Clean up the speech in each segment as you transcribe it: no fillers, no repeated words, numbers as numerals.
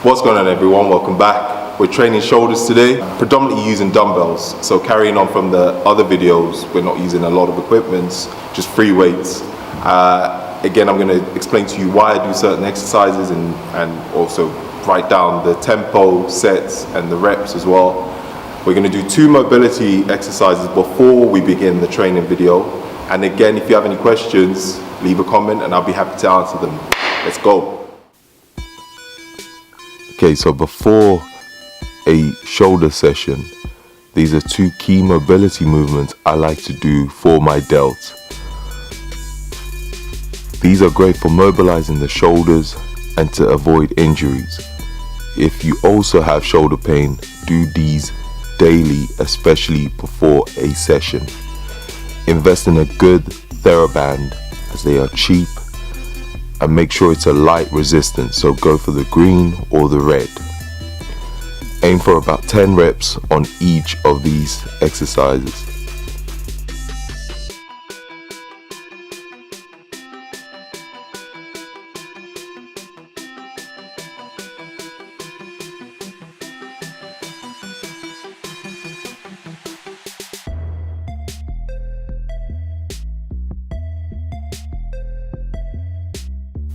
What's going on, everyone? Welcome back. We're training shoulders today, predominantly using dumbbells. So carrying on from the other videos, we're not using a lot of equipment, just free weights. Again, I'm going to explain to you why I do certain exercises and also write down the tempo, sets, and the reps as well. We're going to do 2 mobility exercises before we begin the training video. And again, if you have any questions, leave a comment and I'll be happy to answer them. Let's go. Okay, so before a shoulder session, these are 2 key mobility movements I like to do for my delts. These are great for mobilizing the shoulders and to avoid injuries. If you also have shoulder pain, do these daily, especially before a session. Invest in a good TheraBand as they are cheap, and make sure it's a light resistance, so go for the green or the red. Aim for about 10 reps on each of these exercises.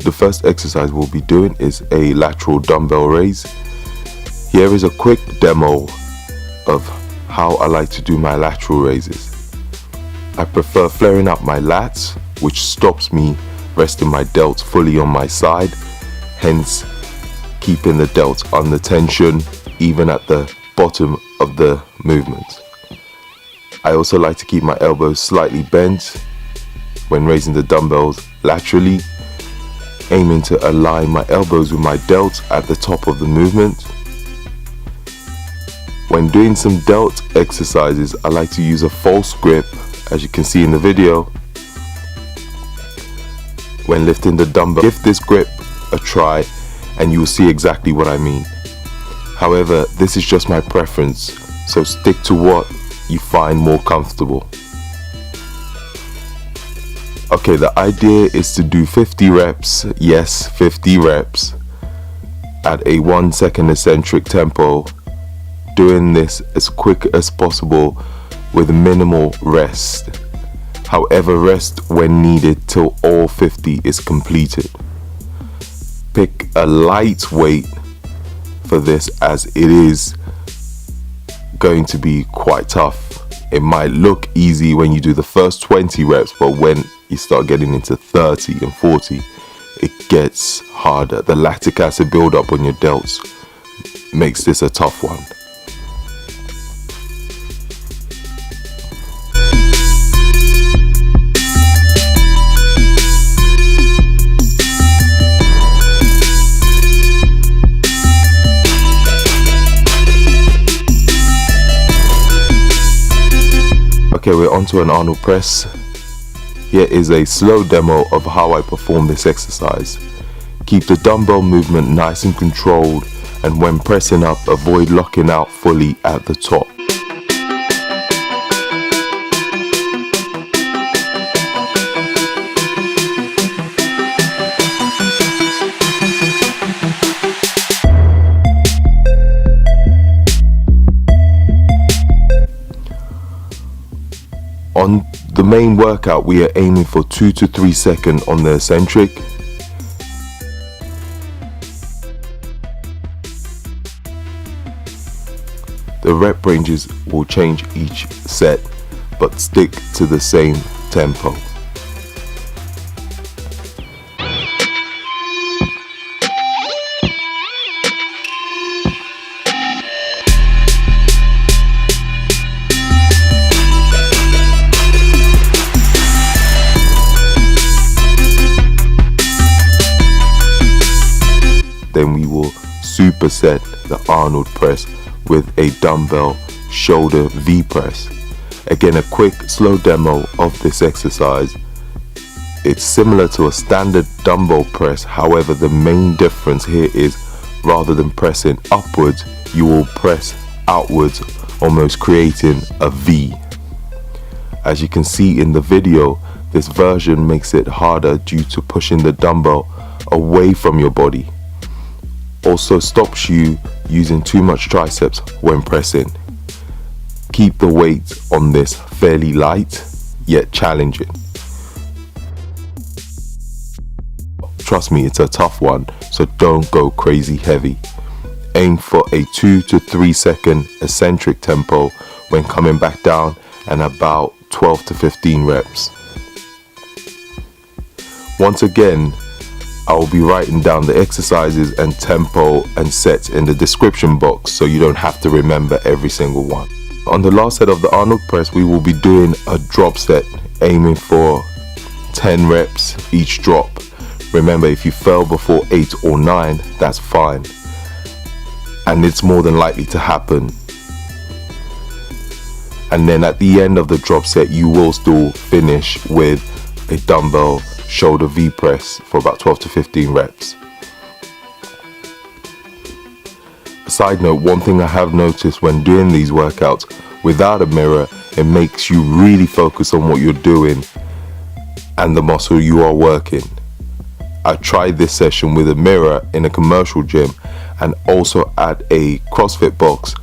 The first exercise we'll be doing is a lateral dumbbell raise. Here is a quick demo of how I like to do my lateral raises. I prefer flaring up my lats, which stops me resting my delts fully on my side, hence keeping the delts under tension even at the bottom of the movement. I also like to keep my elbows slightly bent when raising the dumbbells laterally, aiming to align my elbows with my delts at the top of the movement. When doing some delt exercises, I like to use a false grip, as you can see in the video. When lifting the dumbbell, give this grip a try and you will see exactly what I mean. However, this is just my preference, so stick to what you find more comfortable. Okay, the idea is to do 50 reps, yes, 50 reps, at a 1 second eccentric tempo, doing this as quick as possible with minimal rest. However, rest when needed till all 50 is completed. Pick a light weight for this, as it is going to be quite tough. It might look easy when you do the first 20 reps, but when you start getting into 30 and 40, it gets harder. The lactic acid buildup on your delts makes this a tough one. Okay, we're onto an Arnold press. Here is a slow demo of how I perform this exercise. Keep the dumbbell movement nice and controlled, and when pressing up, avoid locking out fully at the top. On the main workout, we are aiming for 2 to 3 seconds on the eccentric. The rep ranges will change each set, but stick to the same tempo. Then we will superset the Arnold press with a dumbbell shoulder V press. Again, a quick slow demo of this exercise. It's similar to a standard dumbbell press, however the main difference here is rather than pressing upwards, you will press outwards, almost creating a V. As you can see in the video, this version makes it harder due to pushing the dumbbell away from your body. also stops you using too much triceps when pressing. Keep the weight on this fairly light, yet challenging. Trust me, it's a tough one, so don't go crazy heavy. Aim for a 2 to 3 second eccentric tempo when coming back down, and about 12 to 15 reps. Once again, I will be writing down the exercises and tempo and sets in the description box so you don't have to remember every single one. On the last set of the Arnold press, we will be doing a drop set, aiming for 10 reps each drop. Remember, if you fell before 8 or 9, that's fine, and it's more than likely to happen. And then at the end of the drop set, you will still finish with a dumbbell shoulder V press for about 12 to 15 reps. Side note, one thing I have noticed when doing these workouts without a mirror, it makes you really focus on what you're doing and the muscle you are working. I tried this session with a mirror in a commercial gym and also at a CrossFit box,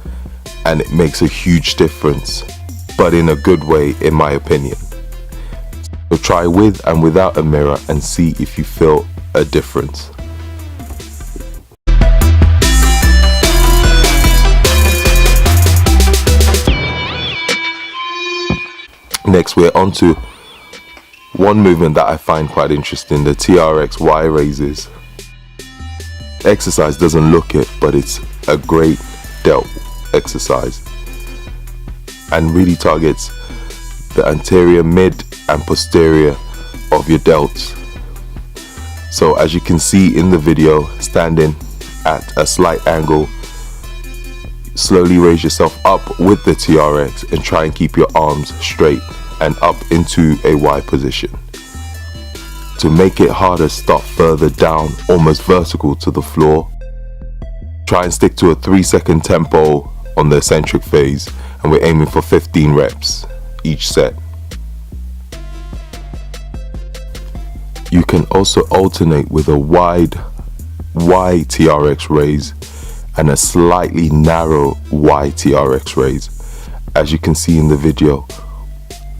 and it makes a huge difference, but in a good way in my opinion. So try with and without a mirror and see if you feel a difference. Next, we're on to one movement that I find quite interesting, the TRX Y raises. Exercise doesn't look it, but it's a great delt exercise and really targets the anterior, mid and posterior of your delts. So as you can see in the video, standing at a slight angle, slowly raise yourself up with the TRX and try and keep your arms straight and up into a Y position. To make it harder, start further down, almost vertical to the floor. Try and stick to a 3-second tempo on the eccentric phase, and we're aiming for 15 reps each set. You can also alternate with a wide Y TRX raise and a slightly narrow Y TRX raise. As you can see in the video,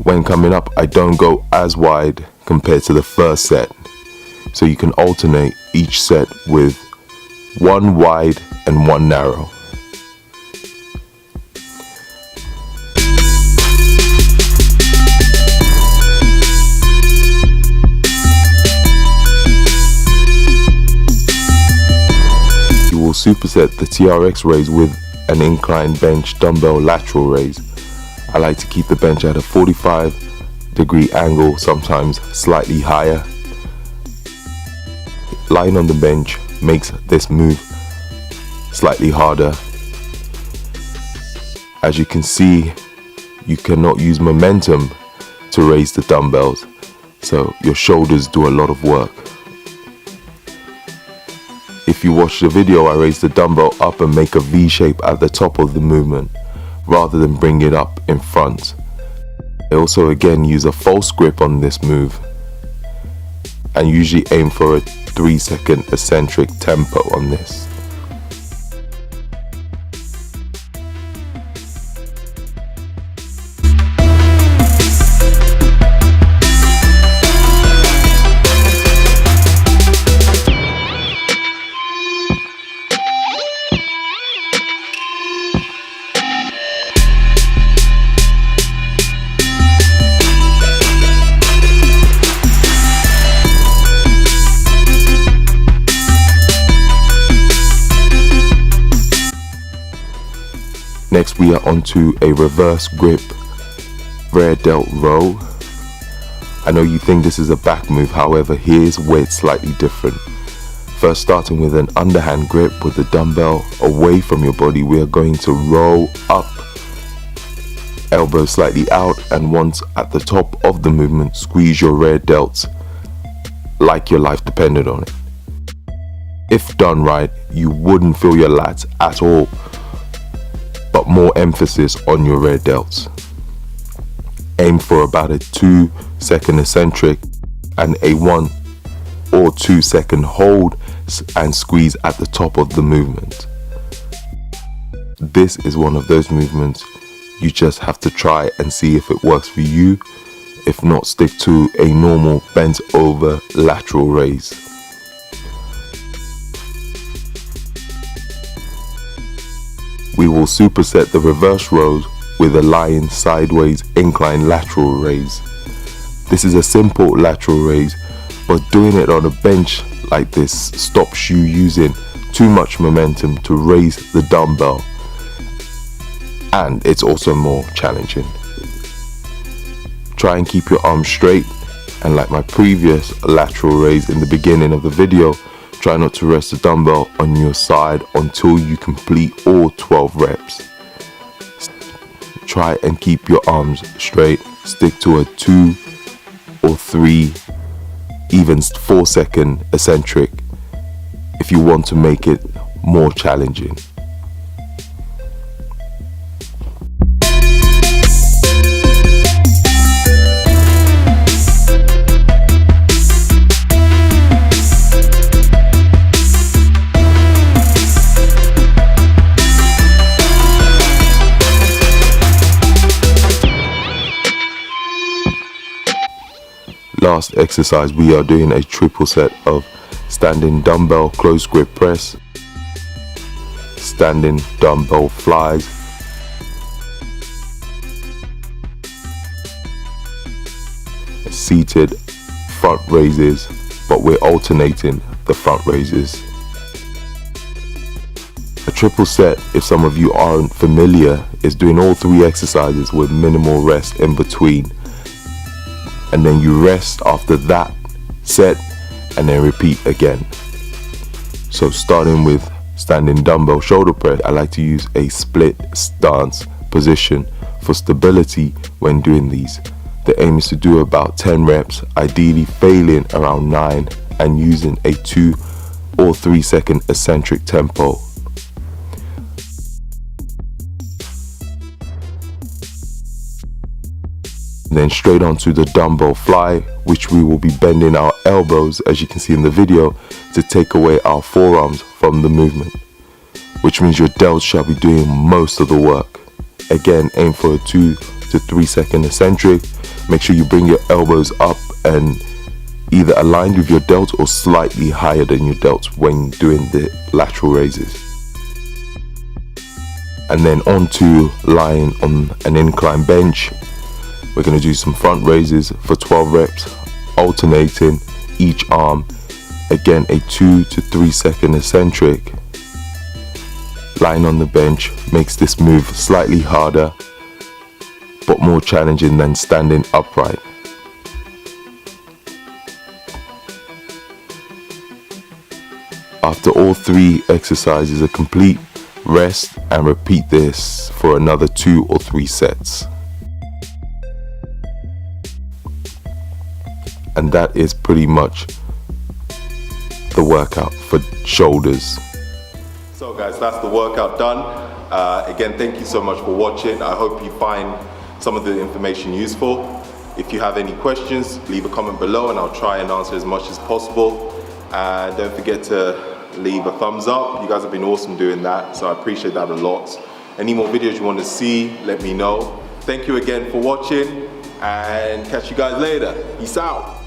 when coming up, I don't go as wide compared to the first set, so you can alternate each set with one wide and one narrow. You will superset the TRX raise with an incline bench dumbbell lateral raise. I like to keep the bench at a 45-degree angle, sometimes slightly higher. Lying on the bench makes this move slightly harder. As you can see, you cannot use momentum to raise the dumbbells, so your shoulders do a lot of work. If you watch the video, I raise the dumbbell up and make a V shape at the top of the movement, rather than bring it up in front. I also again use a false grip on this move and usually aim for a 3-second eccentric tempo on this. Next, we are onto a reverse grip rear delt row. I know you think this is a back move, however, here's where it's slightly different. First, starting with an underhand grip with the dumbbell away from your body, we are going to roll up, elbow slightly out, and once at the top of the movement, squeeze your rear delts like your life depended on it. If done right, you wouldn't feel your lats at all, but more emphasis on your rear delts. Aim for about a 2-second eccentric and a 1 or 2 second hold, and squeeze at the top of the movement. This is one of those movements you just have to try and see if it works for you. If not, stick to a normal bent over lateral raise. We will superset the reverse rows with a lying sideways incline lateral raise. This is a simple lateral raise, but doing it on a bench like this stops you using too much momentum to raise the dumbbell, and it's also more challenging. Try and keep your arms straight, and like my previous lateral raise in the beginning of the video, try not to rest the dumbbell on your side until you complete all 12 reps. Try and keep your arms straight. Stick to a 2 or 3, even 4-second eccentric if you want to make it more challenging. Last exercise, we are doing a triple set of standing dumbbell close grip press, standing dumbbell flies, seated front raises, but we're alternating the front raises. A triple set, if some of you aren't familiar, is doing all 3 exercises with minimal rest in between, and then you rest after that set and then repeat again. So starting with standing dumbbell shoulder press, I like to use a split stance position for stability when doing these. The aim is to do about 10 reps, ideally failing around 9 and using a 2 or 3 second eccentric tempo. Then straight onto the dumbbell fly, which we will be bending our elbows, as you can see in the video, to take away our forearms from the movement, which means your delts shall be doing most of the work. Again, aim for a 2 to 3 second eccentric. Make sure you bring your elbows up and either aligned with your delts or slightly higher than your delts when doing the lateral raises. And then onto lying on an incline bench. We're going to do some front raises for 12 reps, alternating each arm. Again, a 2 to 3 second eccentric. Lying on the bench makes this move slightly harder, but more challenging than standing upright. After all 3 exercises are complete, rest and repeat this for another 2 or 3 sets. And that is pretty much the workout for shoulders. So guys, that's the workout done. Again, thank you so much for watching. I hope you find some of the information useful. If you have any questions, leave a comment below and I'll try and answer as much as possible. And don't forget to leave a thumbs up. You guys have been awesome doing that, so I appreciate that a lot. Any more videos you want to see, let me know. Thank you again for watching and catch you guys later. Peace out.